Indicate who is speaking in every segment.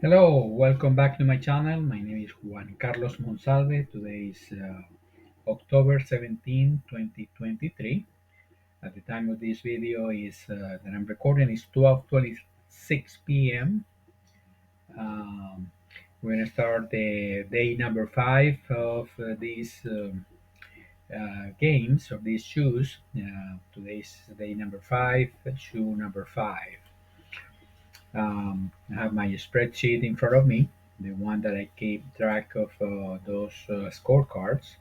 Speaker 1: Hello, welcome back to my channel. My name is Juan Carlos Monsalve. Today is October 17, 2023. At the time of this video that I'm recording is 12:26 p.m. Um, we're gonna start the day number five of these games of these shoes. Today's day number five, shoe number five. I have my spreadsheet in front of me, the one that I keep track of those scorecards.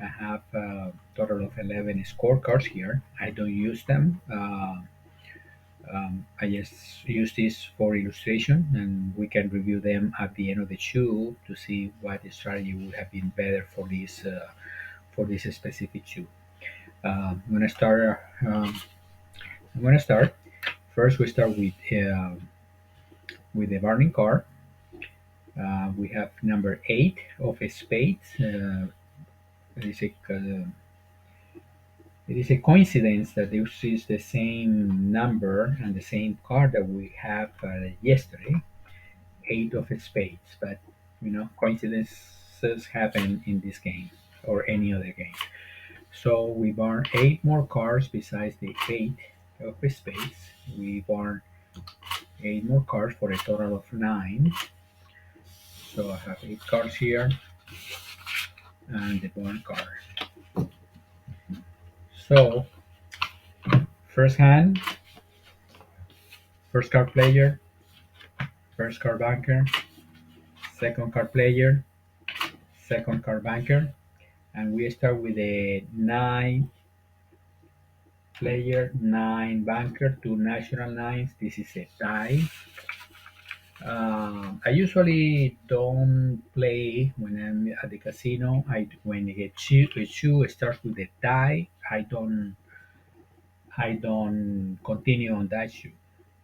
Speaker 1: I have a total of 11 scorecards here. I don't use them. I just use this for illustration, and we can review them at the end of the shoe to see what strategy would have been better for this specific shoe. I'm gonna start. I'm gonna start. First, we start with the burning card. We have number eight of spades. It is it is a coincidence that this is the same number and the same card that we have yesterday, eight of spades. But coincidences happen in this game or any other game. So we burn eight more cards besides the eight of spades. We burn eight more cards for a total of nine. So I have eight cards here and the burn card. So first hand, first card player, first card banker, second card player, second card banker, and we start with a nine player, nine banker, two natural nines. This is a tie. I usually don't play when I'm at the casino. When a shoe starts with a tie, I don't continue on that shoe.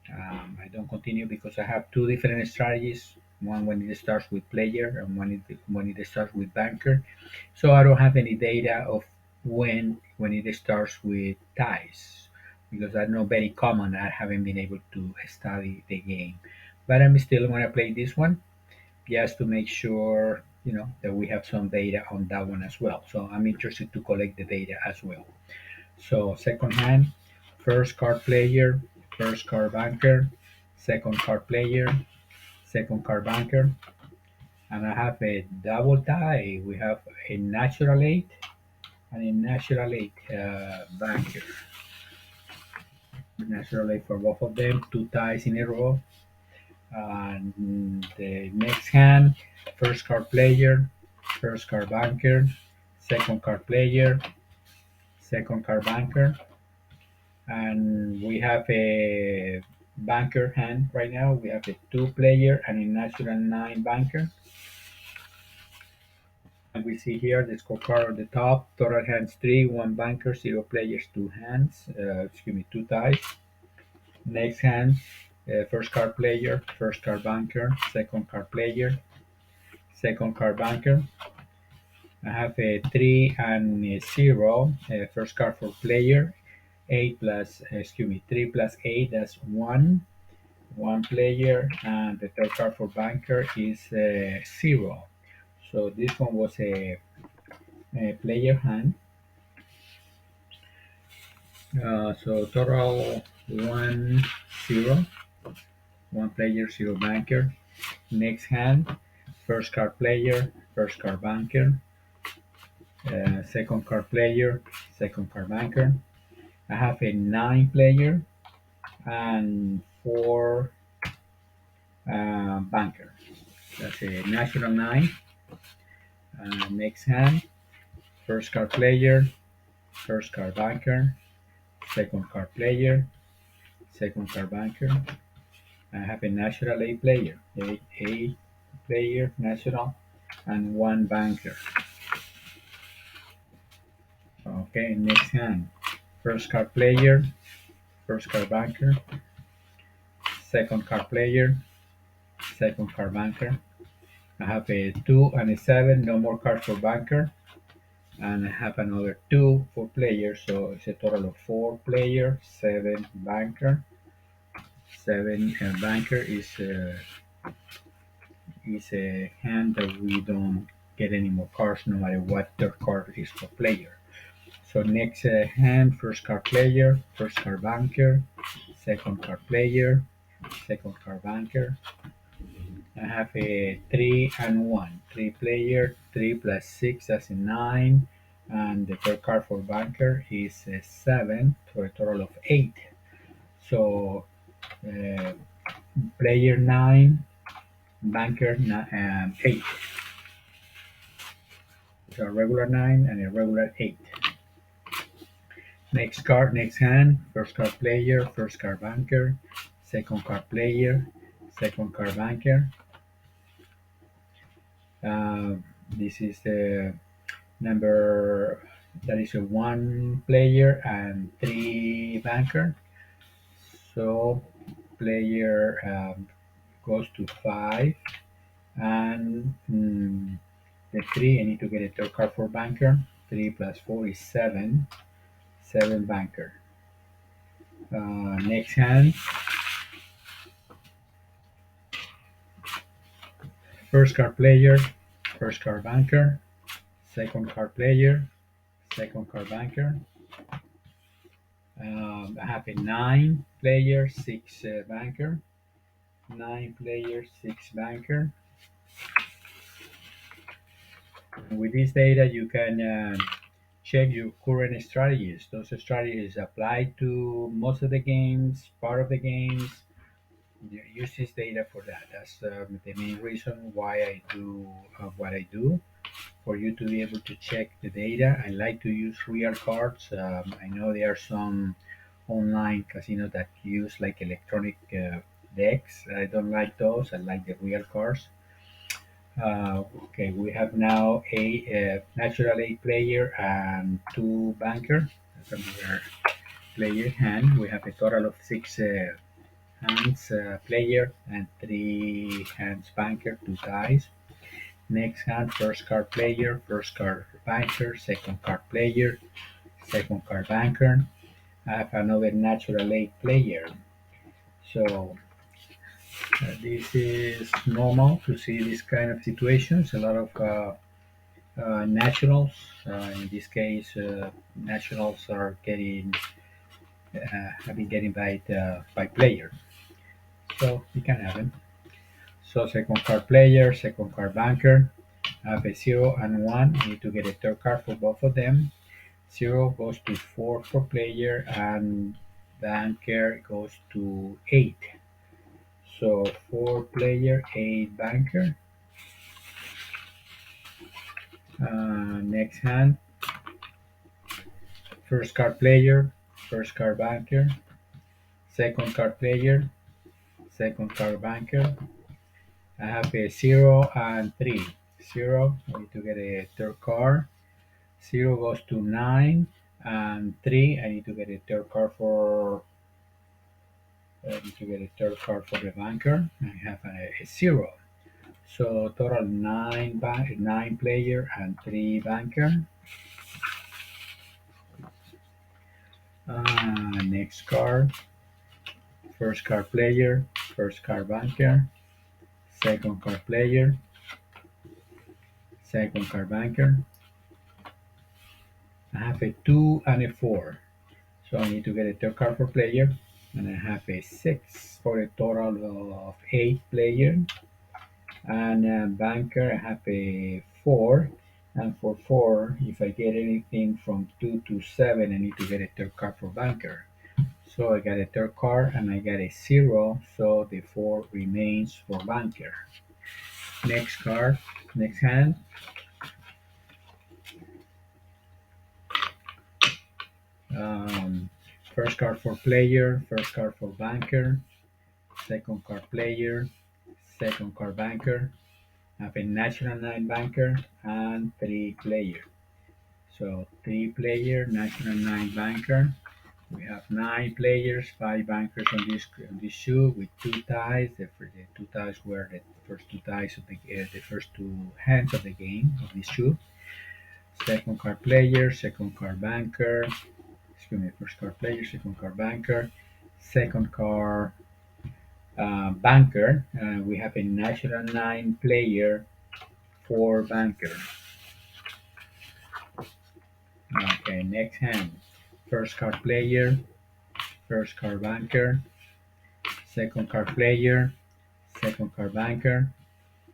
Speaker 1: I don't continue because I have two different strategies. One when it starts with player and when it starts with banker. So I don't have any data of when it starts with ties because that's not very common. I haven't been able to study the game, but I'm still going to play this one just to make sure that we have some data on that one as well. So I'm interested to collect the data as well. So second hand, first card player, first card banker, second card player, second card banker, and I have a double tie. We have a natural eight and a natural eight banker. Natural eight for both of them, two ties in a row. And the next hand, first card player, first card banker, second card player, second card banker, and we have a banker hand right now. We have a two player and a natural nine banker. And we see here the scorecard at the top. Total hands three, one banker, zero players, two hands. Two ties. Next hand, first card player, first card banker, second card player, second card banker. I have a three and a zero. First card for player, eight plus three plus eight. That's one player, and the third card for banker is zero. So this one was a player hand. So total one zero, one player, zero banker. Next hand, first card player, first card banker, second card player, second card banker. I have a nine player and four banker. That's a natural nine. Next hand, first card player, first card banker, second card player, second card banker. I have a natural A player, a player, natural, and one banker. Okay, next hand, first card player, first card banker, second card player, second card banker. I have a two and a seven, no more cards for banker, and I have another two for player, so it's a total of four player, seven banker. Seven banker is is a hand that we don't get any more cards no matter what third card is for player. So next hand, first card player, first card banker, second card player, second card banker. I have a 3 and 1. 3 player, 3 plus 6, that's a 9. And the third card for banker is a 7 for a total of 8. So uh, player 9, banker 8. So a regular 9 and a regular 8. Next card, next hand, first card player, first card banker, second card player, second card banker. Uh, this is the number that is a one player and three banker. So player goes to 5 and the 3. I need to get a third card for banker. 3 plus 4 is 7. 7 banker. Next hand, first card player, first card banker, second card player, second card banker. I have a 9 player, 6 banker, 9 player, 6 banker. And with this data, you can check your current strategies. Those strategies apply to most of the games, part of the games. You use this data for that. That's the main reason why I do what I do. For you to be able to check the data, I like to use real cards. I know there are some online casinos that use like electronic decks. I don't like those. I like the real cards. Okay, we have now a natural eight player and two banker. That's another player hand. We have a total of six hands player and three hands banker, two dice. Next hand, first card player, first card banker, second card player, second card banker. I have another natural eight player. So this is normal to see this kind of situations. A lot of nationals. In this case, nationals are getting have been getting by player, so it can happen. So second card player, second card banker. I have a 0 and 1. I need to get a third card for both of them. 0 goes to 4 for player and banker goes to 8. So 4 player, 8 banker. Next hand, first card player, first card banker, second card player, second card banker. I have a 0 and 3. 0, I need to get a third card. 0 goes to 9 and 3. I need to get a third card for the banker. I have a 0. So total 9 player and 3 banker. Next card, first card player, first card banker, second card player, second card banker. I have a 2 and a 4. So I need to get a third card for player. And I have a 6 for a total of 8 player. And banker, I have a 4. And for 4, if I get anything from 2 to 7, I need to get a third card for banker. So I got a third card and I got a 0. So the 4 remains for banker. Next card, next hand. Um, First card for player, first card for banker, second card player, second card banker. I have a national 9 banker and 3 player. So 3 player, national 9 banker. We have 9 players, 5 bankers on this shoe with 2 ties. The 2 ties were the first 2 ties of the first 2 hands of the game of this shoe. Second card player, second card banker. Excuse me, first card player, second card banker, second card Banker. We have a natural 9 player for banker. Okay, next hand. First card player, first card banker, second card player, second card banker.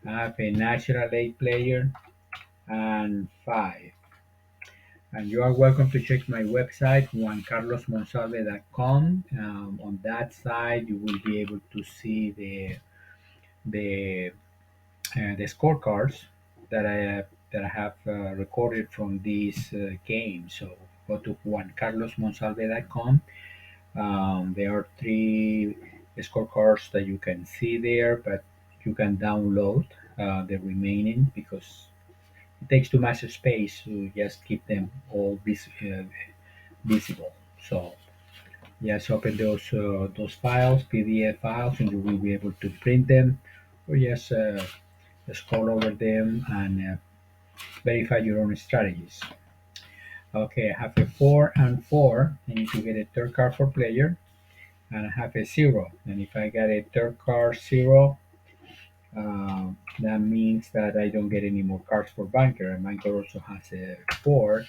Speaker 1: I have a natural 8 player and 5. And you are welcome to check my website, juancarlosmonsalve.com. On that side, you will be able to see the the scorecards that I have recorded from this game. So go to juancarlosmonsalve.com. There are three scorecards that you can see there, but you can download the remaining because it takes too much space to just keep them all visible. So just open those files, PDF files, and you will be able to print them, or just scroll over them and verify your own strategies. Okay, I have a 4 and 4. I need to get a third card for player, and I have a 0. And if I get a third card 0, that means that I don't get any more cards for banker. And banker also has a 4,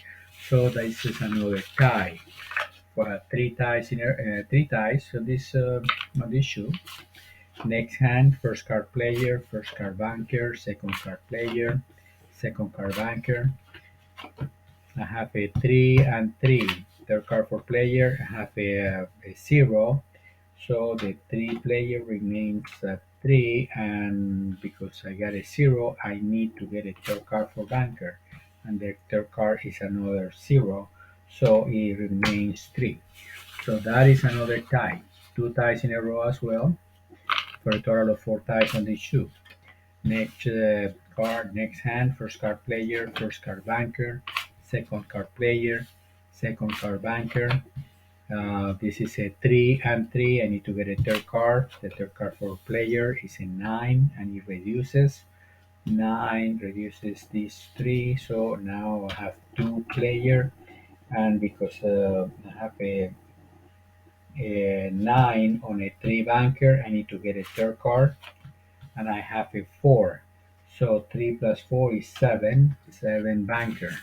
Speaker 1: so this is another tie. Three ties in three ties on this shoe. Next hand, first card player, first card banker, second card player, second card banker. I have a 3 and 3. Third card for player. I have a 0. So the 3 player remains at 3. And because I got a 0, I need to get a third card for banker. And the third card is another 0. So it remains 3. So that is another tie. Two ties in a row as well for a total of 4 ties on this shoe. Next card, next hand, first card player, first card banker, second card player, second card banker. This is a 3 and 3. I need to get a third card. The third card for player is a 9 and it reduces. 9 reduces these 3. So now I have 2 player. And because I have a 9 on a 3 banker, I need to get a third card. And I have a 4. So 3 plus 4 is 7. 7 banker.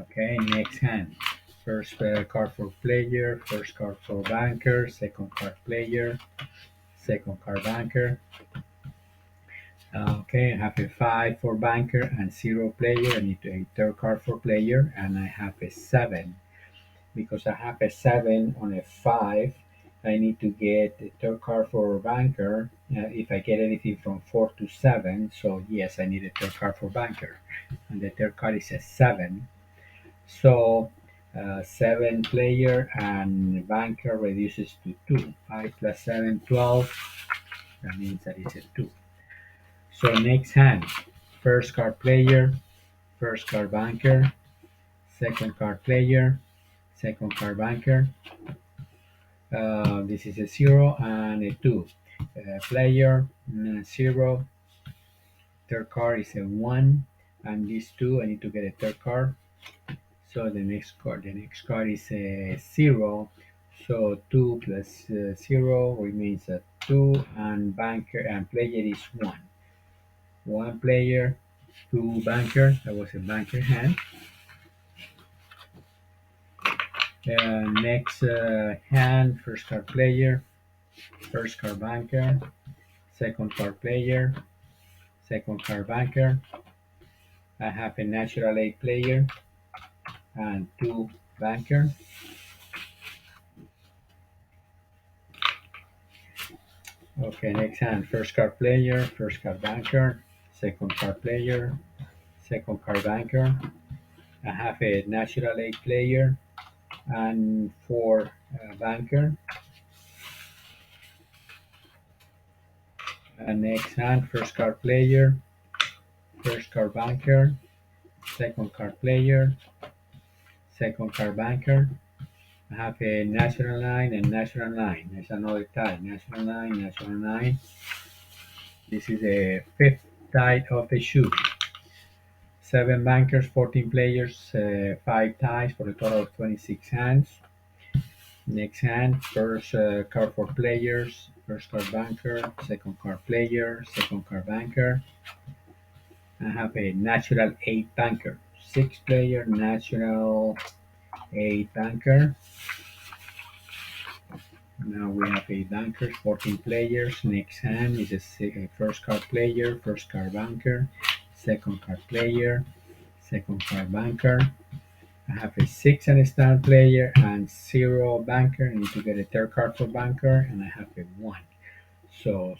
Speaker 1: Okay, next hand. First card for player, first card for banker, second card player, second card banker. Okay, I have a 5 for banker and 0 player. I need a third card for player, and I have a 7. Because I have a 7 on a 5, I need to get a third card for banker if I get anything from 4 to 7. So, yes, I need a third card for banker. And the third card is a 7. So, 7 player and banker reduces to 2. 5 plus 7, 12. That means that it's a 2. So, next hand. First card player, first card banker, second card player, second card banker. This is a 0 and a 2. Player 0. Third card is a 1. And these 2, I need to get a third card. So the next card is a 0. So 2 plus 0 remains a 2. And banker and player is 1. 1 player, 2 banker. That was a banker hand. Next hand, first card player, first card banker, second card player, second card banker. I have a natural 8 player and 2 banker. Okay, next hand, first card player, first card banker, second card player, second card banker. I have a natural 8 player and 4 banker. And next hand, first card player, first card banker, second card player, second card banker. I have a national 9 and national 9. There's another tie. National 9, national 9. This is the fifth tie of the shoe. 7 bankers, 14 players, 5 ties for a total of 26 hands. Next hand, first card for players, first card banker, second card player, second card banker. I have a natural 8 banker, 6 player, natural 8 banker. Now we have 8 bankers, 14 players. Next hand is a first card player, first card banker, second card player, second card banker. I have a 6 and a star player and 0 banker. I need to get a third card for banker, and I have a 1. So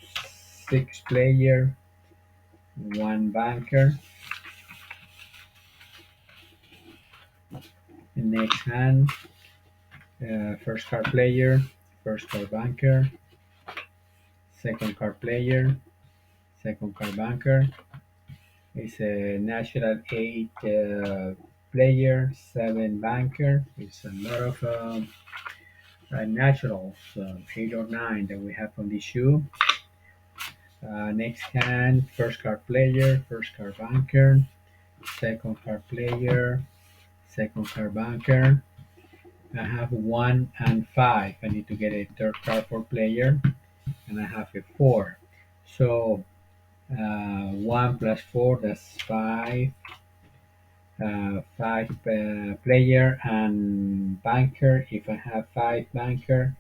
Speaker 1: 6 player, 1 banker. The next hand, first card player, first card banker, second card player, second card banker. It's a natural 8 player, 7 banker. It's a lot of naturals, 8 or 9 that we have on this shoe. Next hand, first card player, first card banker, second card player, second card banker. I have 1 and 5. I need to get a third card for player, and I have a 4. So 1 plus 4, that's 5. 5 player and banker. If I have 5 banker,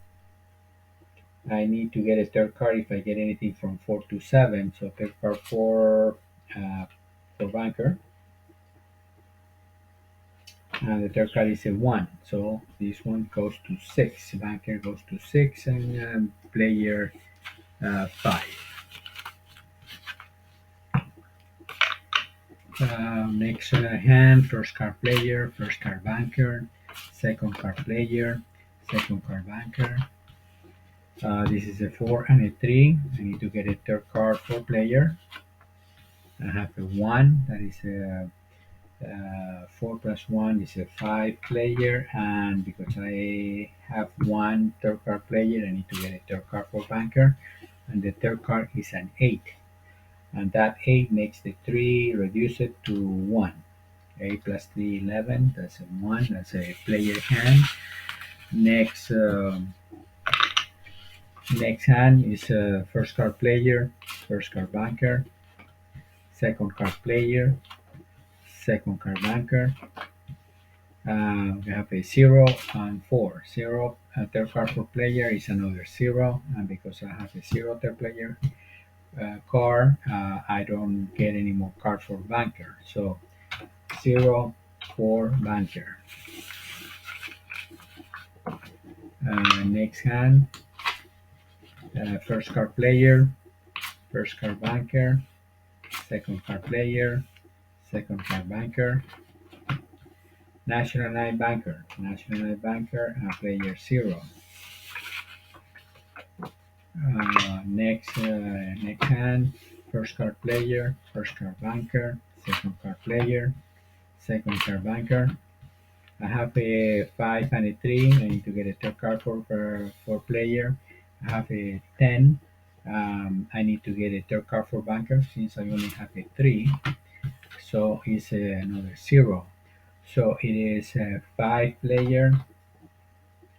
Speaker 1: I need to get a third card if I get anything from 4 to 7. So third card for banker, and the third card is a 1. So this one goes to 6. Banker goes to 6, and player 5. Next hand, first card player, first card banker, second card player, second card banker. This is a 4 and a 3. I need to get a third card for player. I have a 1. That is a 4 plus 1 is a 5 player. And because I have 1 third card player, I need to get a third card for banker. And the third card is an 8. And that 8 makes the 3 reduce it to 1. 8 plus 3, 11. That's a 1. That's a player hand. Next. Next hand is first card player, first card banker, second card player, second card banker. We have a 0 and 4. 0, third card for player is another 0, and because I have a 0 third player card, I don't get any more cards for banker. So 0 for banker. Next hand, first card player, first card banker, second card player, second card banker, national 9 banker, national 9 banker, and player 0. Next hand, first card player, first card banker, second card player, second card banker. I have a 5 and a 3. I need to get a third card for player. I have a 10. I need to get a third card for banker since I only have a 3. So it's another 0. So it is a 5 player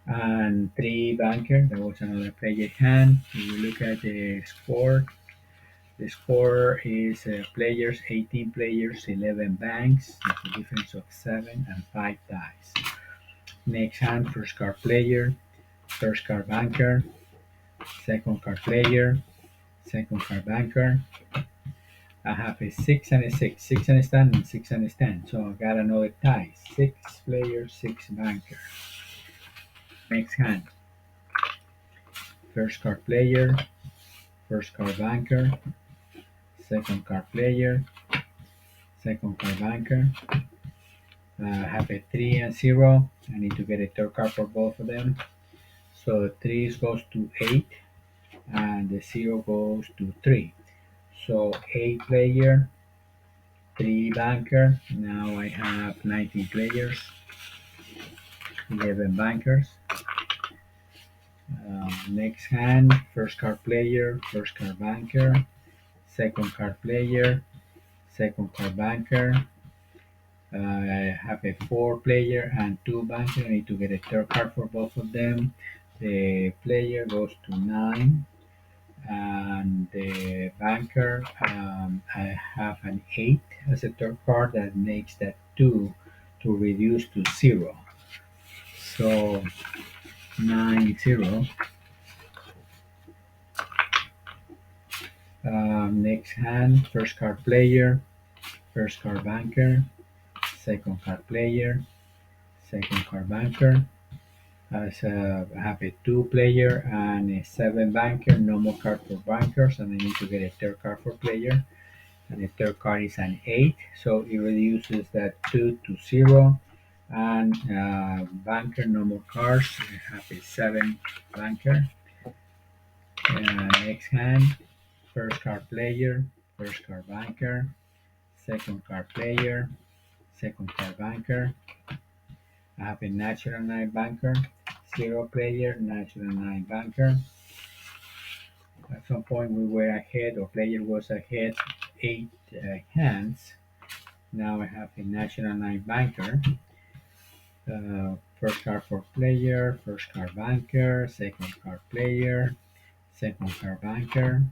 Speaker 1: and 3 banker. That was another player hand. If we look at the score is players, 18 players, 11 banks. That's a difference of 7 and 5 dice. Next hand, first card player, first card banker, second card player, second card banker. I have a 6 and a 6, 6 and a stand, and 6 and a stand. So I got another tie. 6 players, 6 banker. Next hand, first card player, first card banker, second card player, second card banker. I have a 3 and 0. I need to get a third card for both of them. So 3 goes to 8 and the 0 goes to 3. So 8 player, 3 banker. Now I have 19 players, 11 bankers. Next hand, first card player, first card banker, second card player, second card banker. I have a four player and two banker. I need to get a third card for both of them. The player goes to nine, and the banker, I have an eight as a third card that makes that two to reduce to zero. So 9-0. Next hand, first card player, first card banker, second card player, second card banker. As I have a two player and a seven banker, no more card for bankers, and I need to get a third card for player. And the third card is an eight, so it reduces that two to zero. And banker, no more cards. I have a seven banker. Next hand, first card player, first card banker, second card player, second card banker. I have a natural nine banker, zero player, natural nine banker. At some point we were ahead, or player was ahead, eight hands. Now I have a natural nine banker. First card for player, first card banker, second card player, second card banker.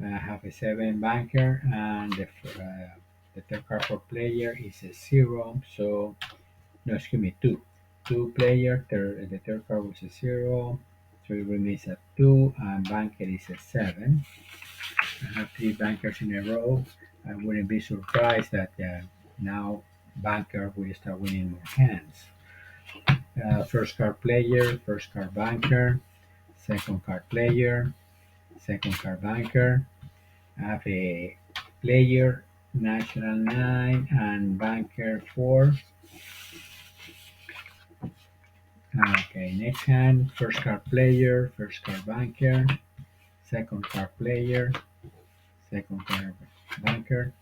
Speaker 1: I have a seven banker, and the third card for player is a zero. So no, excuse me, two. Two player, the third card was a zero, so it remains at two, and banker is a seven. I have three bankers in a row. I wouldn't be surprised that now banker will start winning more hands. First card player, first card banker, second card player, second card banker. I have a player, national nine, and banker four. Okay, next hand, first card player, first card banker, second card player, second card banker.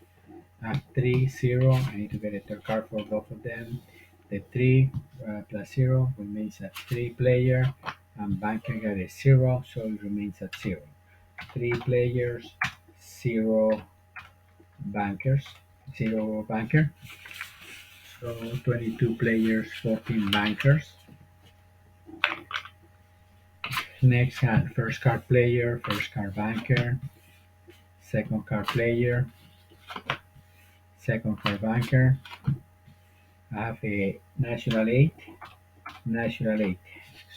Speaker 1: I have 3-0. I need to get a third card for both of them. The 3 plus 0 remains at 3 player, and banker got a 0, so it remains at 0. 3 players, 0 bankers, 0 banker. So 22 players, 14 bankers. Next hand, first card player, first card banker, second card player, second card banker. I have a national 8, national 8.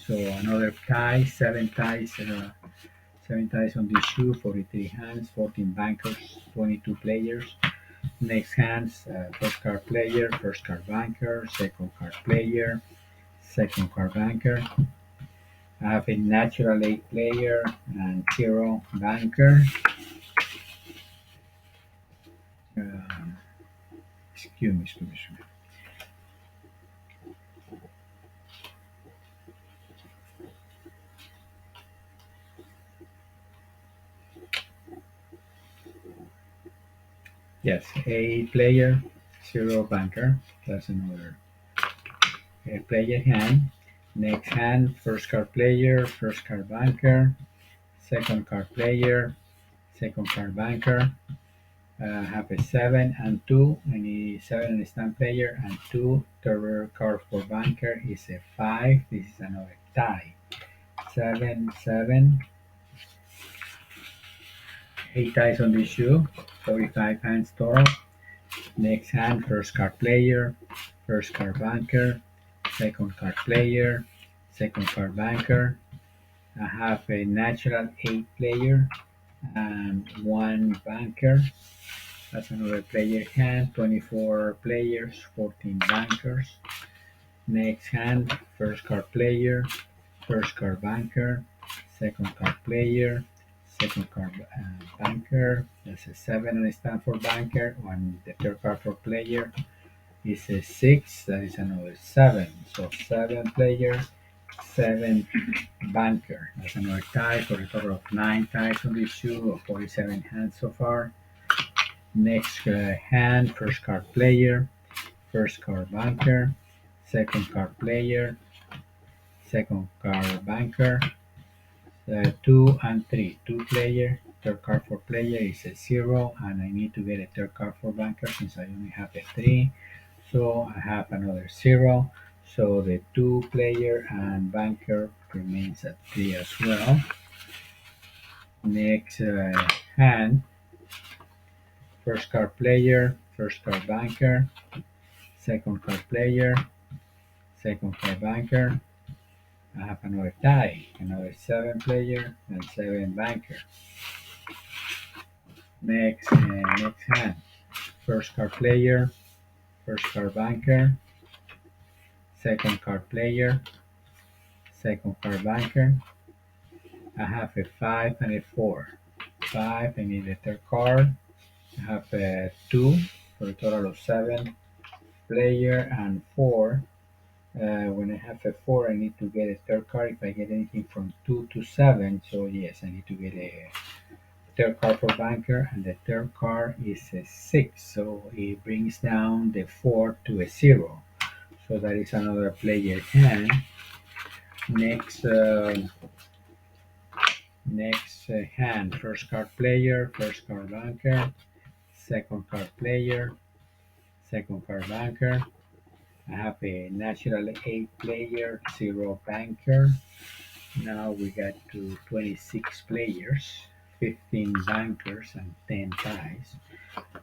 Speaker 1: So another tie, seven ties on this shoe, 43 hands, 14 bankers, 22 players. Next hands, first card player, first card banker, second card player, second card banker. I have a natural 8 player and 0 banker. Um, excuse me. Yes, 8 player, 0 banker. That's another player hand. Next hand, first card player, first card banker, second card player, second card banker. Have a 7 and 2, any 7 and stand player, and 2. Third card for banker is a 5. This is another tie. 7, 7. 8 ties on this shoe, 45 hands total. Next hand, first card player, first card banker, second card player, second card banker. I have a natural 8 player and 1 banker. That's another player hand, 24 players, 14 bankers. Next hand, first card player, first card banker, second card player, second card banker. That's a 7 and a stand for banker. And the third card for player is a 6. That is another 7. So 7 player, 7 banker. That's another tie for a total of 9 ties on this shoe, or 47 hands so far. Next hand, first card player, first card banker, second card player, second card banker, 2 and 3, 2 player, third card for player is a 0, and I need to get a third card for banker since I only have a 3. So I have another zero. So the two player and banker remains at three as well. Next hand, first card player, first card banker, second card player, second card banker. I have another tie, another seven player and seven banker. Next hand, first card player, first card banker, second card player, second card banker. I have a five and a four. Five, I need a third card. I have a two for a total of seven player and four. When I have a four, I need to get a third card if I get anything from two to seven. So yes, I need to get a third card for banker, and the third card is a six. So it brings down the four to a zero. So that is another player hand. Next, hand. First card player, first card banker, second card player, second card banker. I have a natural 8 player, 0 banker. Now we got to 26 players, 15 bankers, and 10 ties.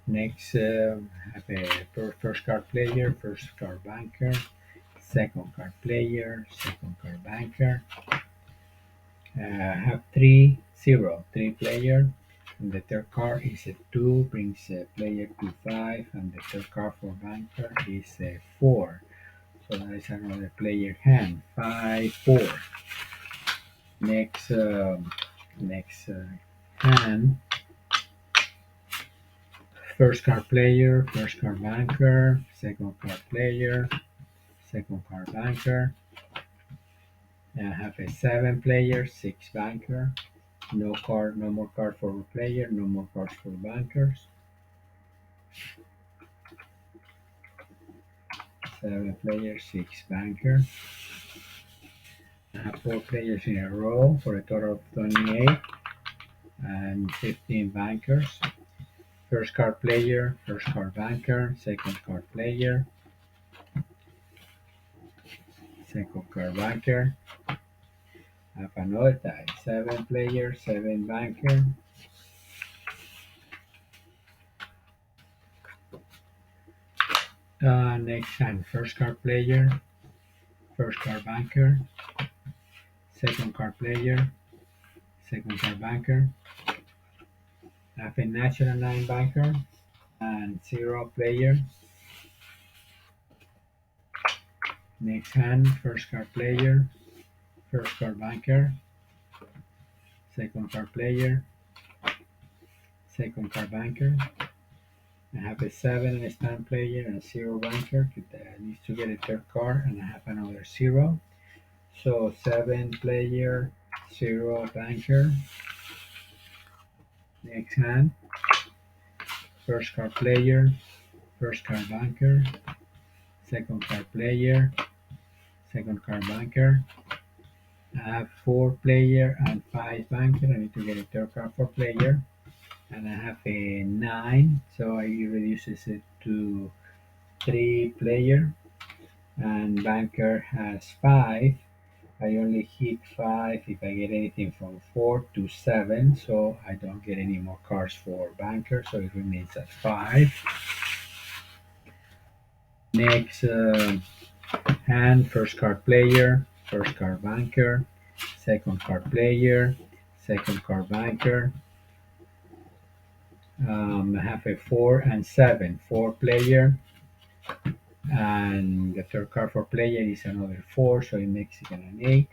Speaker 1: Next, I have a first card player, first card banker, second card player, second card banker. I have three player. And the third card is a 2, brings a player to 5, and the third card for banker is a 4. So that is another player hand. 5, 4. Next, next hand. First card player, first card banker, second card player, second card banker. And I have a 7 player, 6 banker. No card, no more card for player, no more cards for bankers. 7 player, 6 banker. I have 4 players in a row for a total of 28 and 15 bankers. First card player, first card banker, second card player, second card banker. I have another tie. 7 player, 7 banker. Next hand, first card player, first card banker, second card player, second card banker. I have a natural 9 banker and 0 player. Next hand, first card player, first card banker, second card player, second card banker. I have a 7 and a stand player and a 0 banker that needs to get a third card, and I have another 0. So 7 player, 0 banker. Next hand, first card player, first card banker, second card player, second card banker. I have 4 player and 5 banker. I need to get a third card for player. And I have a 9, so I reduces it to 3 player. And banker has 5. I only hit 5 if I get anything from 4 to 7, so I don't get any more cards for banker, so it remains at 5. Next hand, first card player, first card banker, second card player, second card banker. I have a 4 and 7, 4 player, and the third card for player is another 4, so it makes it an 8.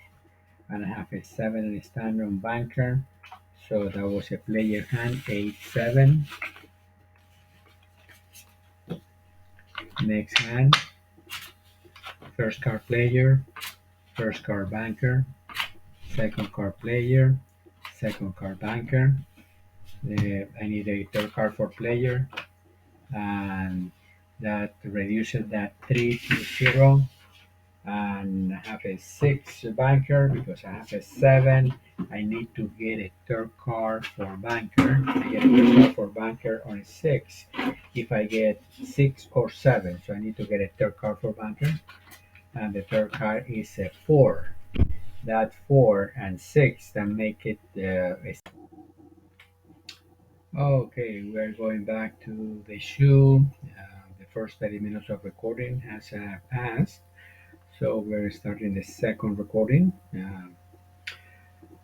Speaker 1: And I have a 7 and a stand on banker, so that was a player hand, 8, 7. Next hand, first card player, first card banker, second card player, second card banker. I need a third card for player, and that reduces that 3 to 0. and I have a six banker because I have a seven. I need to get a third card for banker. I get a third card for banker on a six if I get six or seven. So I need to get a third card for banker, and the third card is a four. That four and six that make it okay. We're going back to the show. The first 30 minutes of recording has passed. So we're starting the second recording,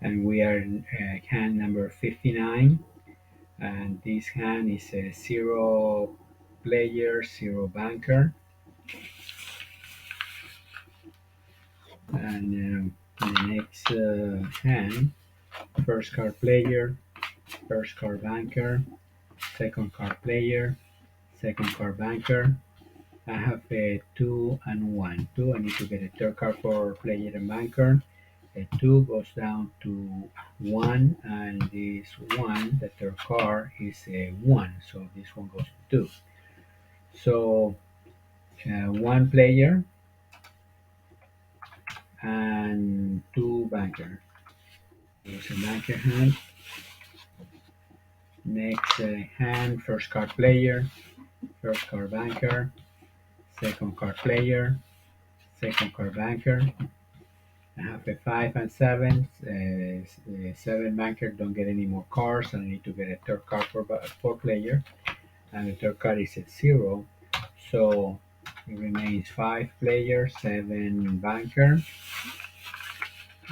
Speaker 1: and we are in hand number 59. And this hand is a zero player, zero banker. And the next hand, first card player, first card banker, second card player, second card banker. I have a two and one. Two, I need to get a third card for player and banker. A two goes down to one, and this one, the third card, is a one. So this one goes to two. So one player and two banker. There's a banker hand. Next hand, first card player, first card banker, second card player, second card banker. I have a five and seven. Seven banker don't get any more cards, and I need to get a third card for player. And the third card is at zero. So it remains five player, seven banker,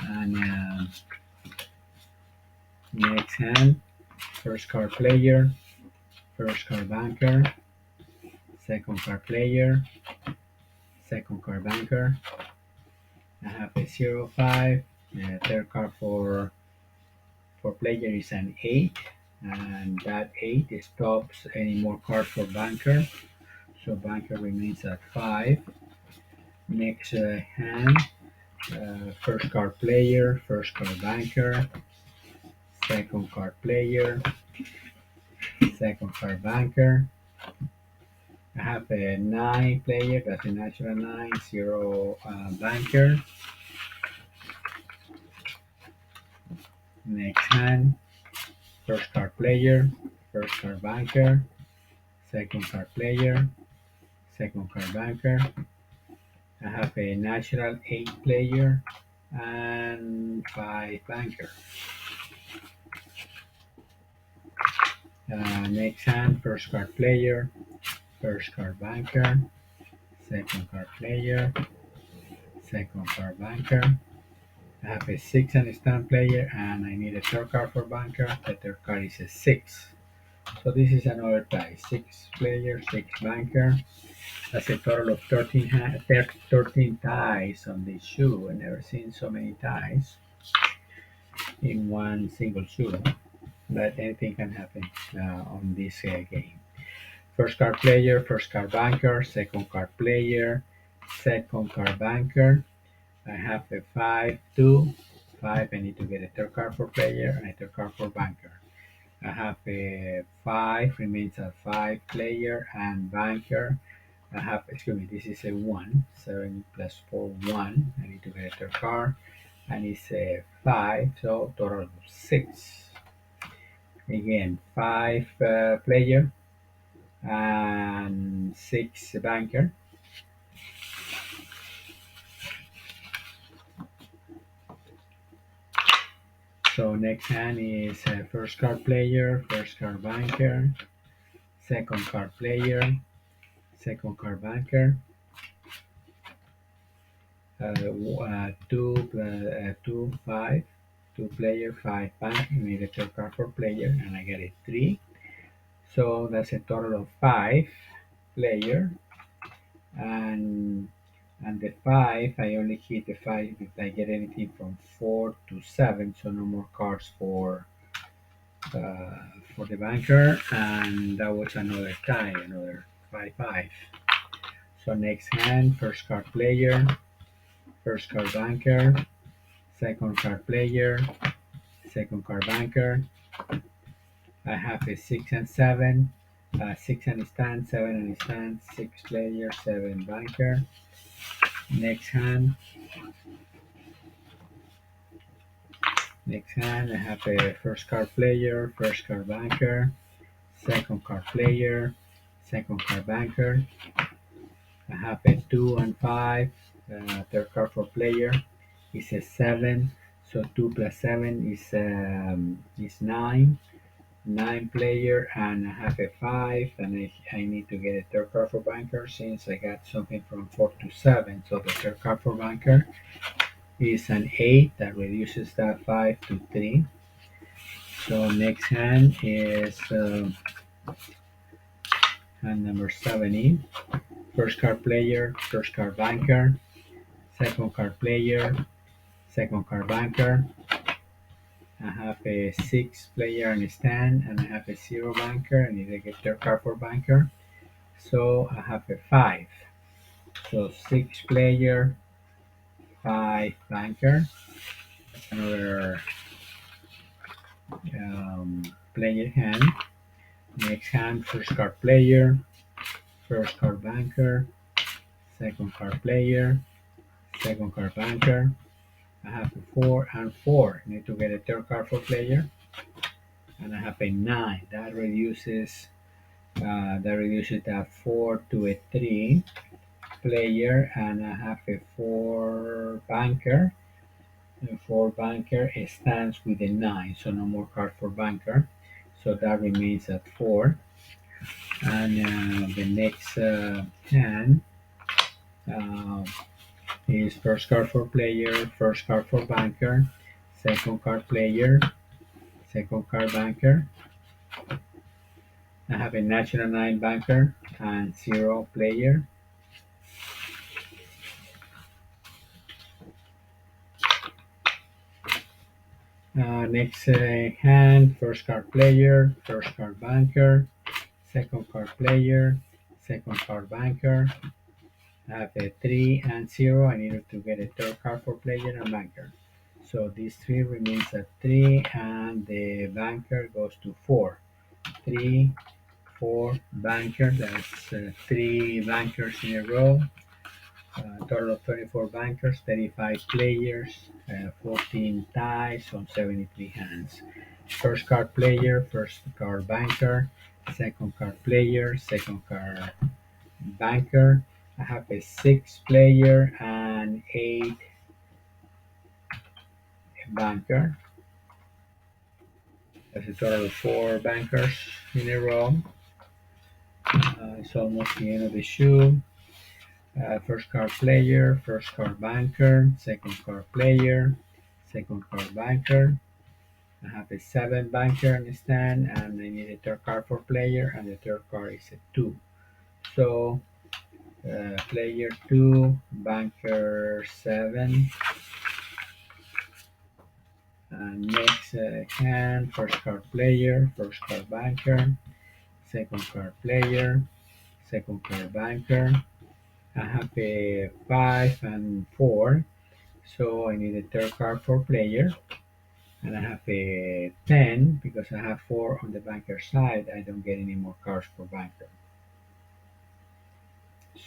Speaker 1: and next hand, first card player, first card banker, second card player, second card banker. I have a zero five. Third card for player is an eight, and that eight stops any more cards for banker. So banker remains at five. Next hand, first card player, first card banker, second card player, second card banker. I have a nine player, that's a natural nine, zero banker. Next hand, first card player, first card banker, second card player, second card banker. I have a natural eight player and five banker. Next hand, first card player, first card banker, second card player, second card banker. I have a six and a stand player, and I need a third card for banker. The third card is a six. So this is another tie. Six player, six banker. That's a total of 13 ties on this shoe. I've never seen so many ties in one single shoe. But anything can happen on this game. First card player, first card banker, second card player, second card banker. I have a 5, 2, 5. I need to get a third card for player and a third card for banker. I have a 5, remains a 5 player and banker. I have, excuse me, this is a 1, 7 plus 4, 1. I need to get a third card, and it's a 5, so total of 6. Again, 5 player and 6 banker. So next hand is first card player, first card banker, second card player, second card banker, two, five, two player, five banker, need a third card for player, and I get a three. So that's a total of five player, and the five, I only hit the five if I get anything from four to seven, so no more cards for the banker, and that was another tie, another 5-5. So next hand, first card player, first card banker, second card player, second card banker. I have a six and seven, six and stand, seven and stand, six player, seven banker. Next hand, next hand, I have a first card player, first card banker, second card player, second card banker. I have a 2 and 5, third card for player is a 7, so 2 plus 7 is 9. 9 player, and I have a 5, and I need to get a third card for banker since I got something from 4 to 7. So the third card for banker is an 8 that reduces that 5 to 3. So next hand is hand number 17. First card player, first card banker, second card player, second card banker. I have a 6 player and a stand, and I have a 0 banker. I need to get third card for banker. So I have a 5. So 6 player, 5 banker. Another player hand. Next hand, first card player, first card banker, second card player, second card banker. I have a 4 and 4. Need to get a third card for player. And I have a 9. That reduces that 4 to a 3 player, and I have a 4 banker. And for banker it stands with a 9, so no more card for banker. So that remains at 4. And the next hand uh, is first card for player, first card for banker, second card player, second card banker. I have a natural 9 banker and 0 player. Next hand, first card player, first card banker, second card player, second card banker. I have a 3 and 0. I needed to get a third card for player and banker. So these 3 remains at 3, and the banker goes to 4. 3, 4, banker. That's 3 bankers in a row. Total of 24 bankers, 35 players, 14 ties on 73 hands. First card player, first card banker, second card player, second card banker. I have a 6 player and 8 banker. That's a total of 4 bankers in a row. It's almost the end of the shoe. First card player, first card banker, second card player, second card banker. I have a 7 banker in the stand, and I need a third card for player, and the third card is a 2. So player 2, banker 7. And next hand, first card player, first card banker, second card player, second card banker. I have a 5 and 4, so I need a third card for player. And I have a 10 because I have 4 on the banker side. I don't get any more cards for banker.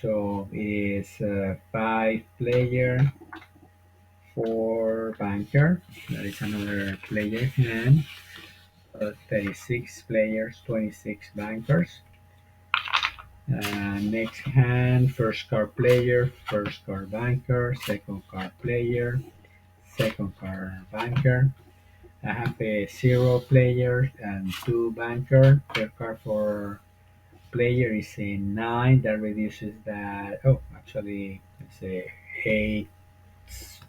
Speaker 1: So it's 5 player, 4 banker. That is another player hand. 36 players, 26 bankers. Next hand, first card player, first card banker, second card player, second card banker. I have a 0 player and 2 banker. Third card for player is a 9. That reduces that. Oh, actually, it's a 8,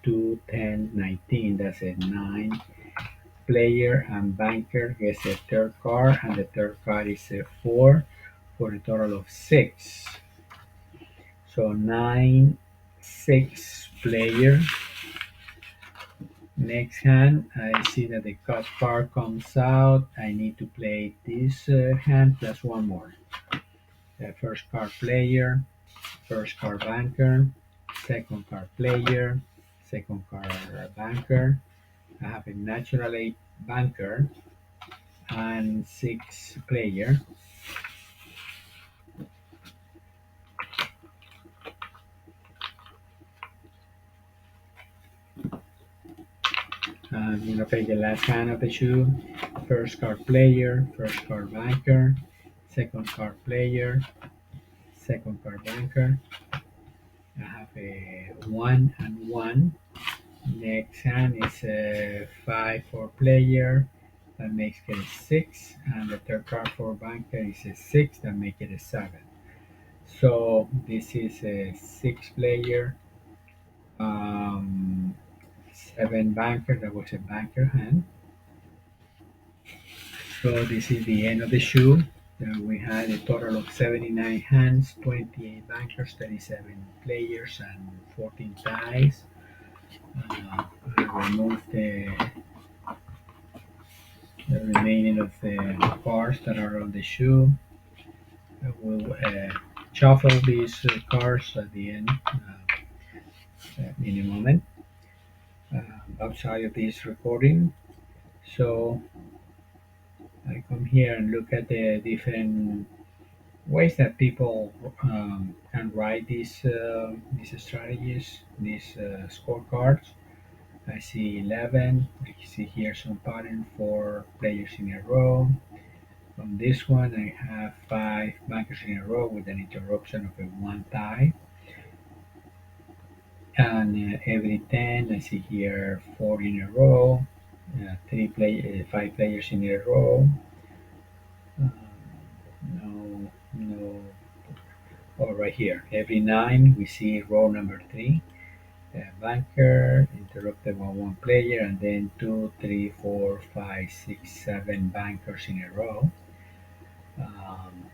Speaker 1: 2, 10, 19. That's a 9. Player and banker gets a third card, and the third card is a 4 for a total of 6. So 9, 6 player. Next hand, I see that the cut card comes out. I need to play this hand plus one more. First card player, first card banker, second card player, second card banker. I have a natural 8 banker and 6 player. You're gonna play the last hand of the shoe. First card player, first card banker, second card player, second card banker. I have a 1 and 1. Next hand is a 5 for player. That makes it a 6. And the third card for banker is a 6. That makes it a 7. So this is a 6 player. 7 banker. That was a banker hand. So this is the end of the shoe. We had a total of 79 hands, 28 bankers, 37 players, and 14 ties. I remove the remaining of the cards that are on the shoe. I will shuffle these cards at the end in a moment outside of this recording. So I come here and look at the different ways that people can write these strategies, these scorecards. I see 11. I see here some pattern for players in a row. On this one, I have 5 bankers in a row with an interruption of a 1 tie. And every 10, I see here 4 in a row, 5 players in a row. Um, no, no. Oh, right here. Every 9, we see row number 3. Banker interrupted by 1 player, and then 2, 3, 4, 5, 6, 7 bankers in a row. Um,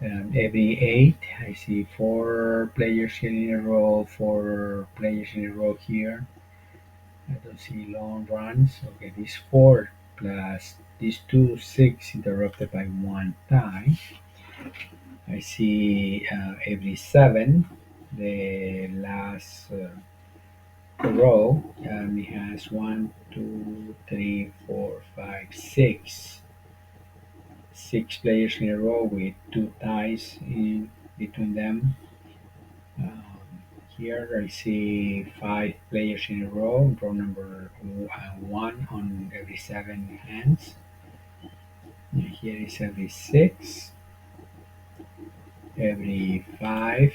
Speaker 1: every 8, I see 4 players here in a row, 4 players in a row here. I don't see long runs. Okay, these 4 plus these 2, 6 interrupted by 1 tie. I see every 7, the last row, it has 1, 2, 3, 4, 5, 6 players in a row with 2 ties in between them. Um, Here I see 5 players in a row number 1 on every 7 hands. And here is every 6, every 5.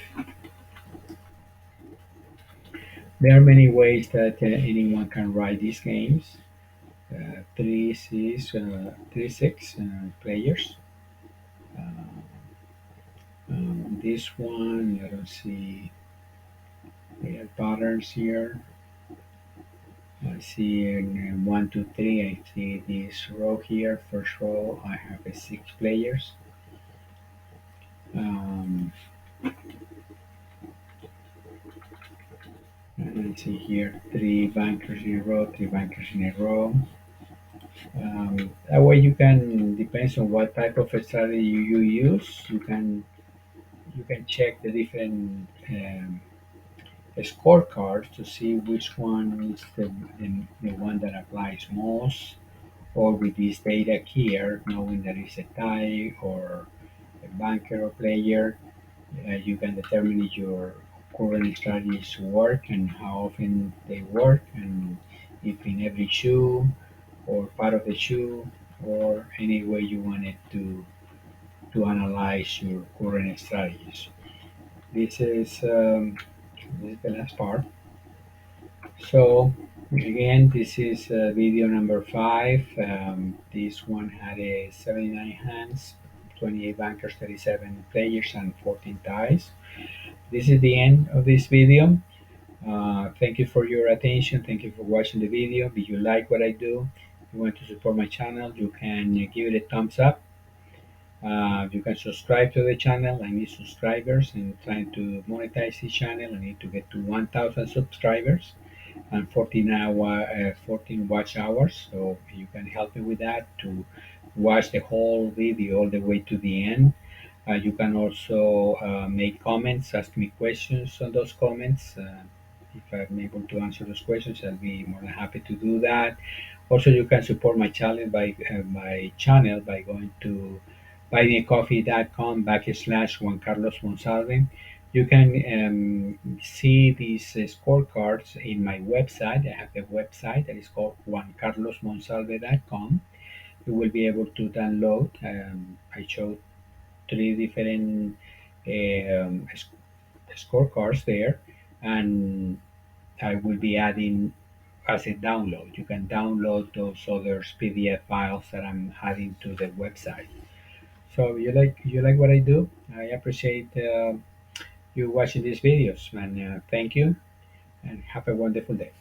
Speaker 1: There are many ways that anyone can write these games. 6 players. This one, I don't see real patterns here. I see in 1, 2, 3, I see this row here. First row, I have a 6 players. Um, and I see here 3 bankers in a row, 3 bankers in a row. That way you can, depends on what type of strategy you use, you can check the different scorecards to see which one is the one that applies most, or with this data here, knowing that it's a tie or a banker or player, you can determine if your current strategies work and how often they work, and if in every shoe or part of the shoe or any way you want it to analyze your current strategies. This is this is the last part. So again, this is video number 5. This one had a 79 hands, 28 bankers, 37 players, and 14 ties. This is the end of this video. Thank you for your attention. Thank you for watching the video. If you like what I do, if you want to support my channel, you can give it a thumbs up. You can subscribe to the channel. I need subscribers and trying to monetize this channel. I need to get to 1,000 subscribers and 14 watch hours. So you can help me with that to watch the whole video all the way to the end. You can also make comments, ask me questions on those comments. If I'm able to answer those questions, I'll be more than happy to do that. Also, you can support my channel by going to buymeacoffee.com /Juan Carlos Monsalve. You can see these scorecards in my website. I have a website that is called juancarlosmonsalve.com. You will be able to download. I showed three different scorecards there, and I will be adding as a download. You can download those other PDF files that I'm adding to the website. So you like what I do? I appreciate you watching these videos, and thank you, and have a wonderful day.